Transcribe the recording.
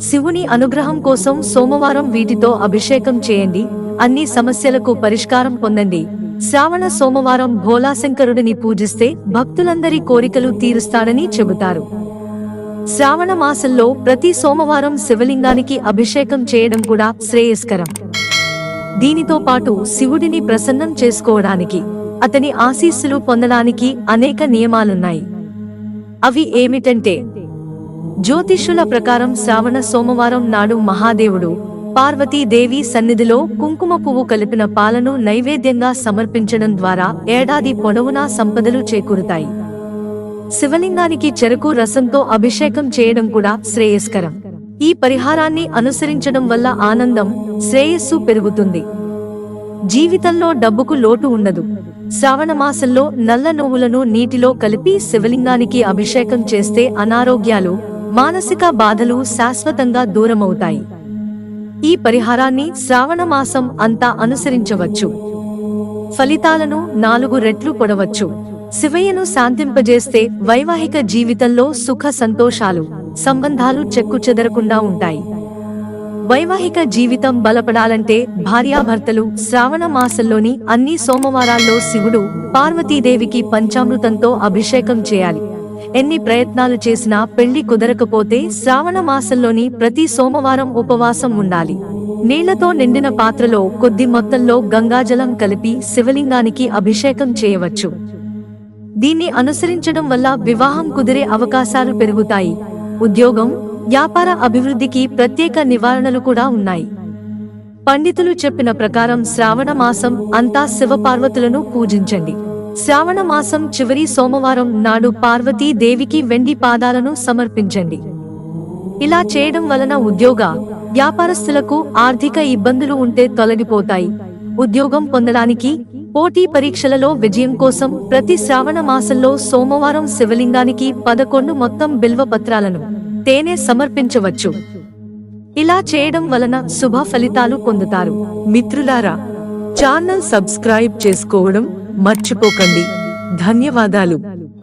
శివుని అనుగ్రహం కోసం సోమవారం వీటితో అభిషేకం చేయండి, అన్ని సమస్యలకు పరిష్కారం పొందండి. శ్రావణ సోమవారం భోలాశంకరుడిని పూజిస్తే భక్తులందరి కోరికలు తీరుస్తాడని చెబుతారు. శ్రావణ మాసంలో ప్రతి సోమవారం శివలింగానికి అభిషేకం చేయడం కూడా శ్రేయస్కరం. దీనితో పాటు శివుడిని ప్రసన్నం చేసుకోవడానికి, అతని ఆశీస్సులు పొందడానికి అనేక నియమాలున్నాయి. అవి ఏమిటంటే, జ్యోతిష్యుల ప్రకారం శ్రావణ సోమవారం నాడు మహాదేవుడు పార్వతీదేవి సన్నిధిలో కుంకుమ పువ్వు కలిపిన పాలను నైవేద్యంగా సమర్పించడం ద్వారా ఏడాది పొడవునా సంపదలు చేకూరుతాయి. శివలింగానికి చెరకు రసంతో అభిషేకం చేయడం కూడా శ్రేయస్కరం. ఈ పరిహారాన్ని అనుసరించడం వల్ల ఆనందం, శ్రేయస్సు పెరుగుతుంది. జీవితంలో డబ్బుకు లోటు ఉండదు. శ్రావణ మాసంలో నల్ల నువ్వులను నీటిలో కలిపి శివలింగానికి అభిషేకం చేస్తే అనారోగ్యాలు, మానసిక బాధలు శాశ్వతంగా దూరమవుతాయి. ఈ పరిహారాన్ని శ్రావణ మాసం అంతా అనుసరించవచ్చు. ఫలితాలను 4 రెట్లు పొడవచ్చు. శివయ్యను శాంతింపజేస్తే వైవాహిక జీవితంలో సుఖ సంతోషాలు, సంబంధాలు చెక్కుచెదరకుండా ఉంటాయి. వైవాహిక జీవితం బలపడాలంటే భార్యాభర్తలు శ్రావణ మాసంలోని అన్ని సోమవారాల్లో శివుడు, పార్వతీదేవికి పంచామృతంతో అభిషేకం చేయాలి. ఎన్ని ప్రయత్నాలు చేసినా పెళ్లి కుదరకపోతే శ్రావణ మాసంలోని ప్రతి సోమవారం ఉపవాసం ఉండాలి. నీళ్లతో నిండిన పాత్రలో కొద్ది మొత్తంలో గంగాజలం కలిపి శివలింగానికి అభిషేకం చేయవచ్చు. దీన్ని అనుసరించడం వల్ల వివాహం కుదిరే అవకాశాలు పెరుగుతాయి. ఉద్యోగం, వ్యాపార అభివృద్ధికి ప్రత్యేక నివారణలు కూడా ఉన్నాయి. పండితులు చెప్పిన ప్రకారం శ్రావణ మాసం అంతా శివపార్వతులను పూజించండి. శ్రావణ మాసం చివరి సోమవారం నాడు పార్వతీ దేవికి వెండి పాదాలను సమర్పించండి. ఇలా చేయడం వలన ఉద్యోగ, వ్యాపారస్తులకు ఆర్థిక ఇబ్బందులు ఉంటే తొలగిపోతాయి. ఉద్యోగం పొందడానికి, పోటీ పరీక్షలలో విజయం కోసం ప్రతి శ్రావణ మాసంలో సోమవారం శివలింగానికి 11 మొత్తం బిల్వ పత్రాలను, తేనె సమర్పించవచ్చు. ఇలా చేయడం వలన శుభ ఫలితాలు పొందుతారు. మిత్రులారా, ఛానల్ సబ్స్క్రైబ్ చేసుకోవడం మర్చిపోకండి. ధన్యవాదాలు.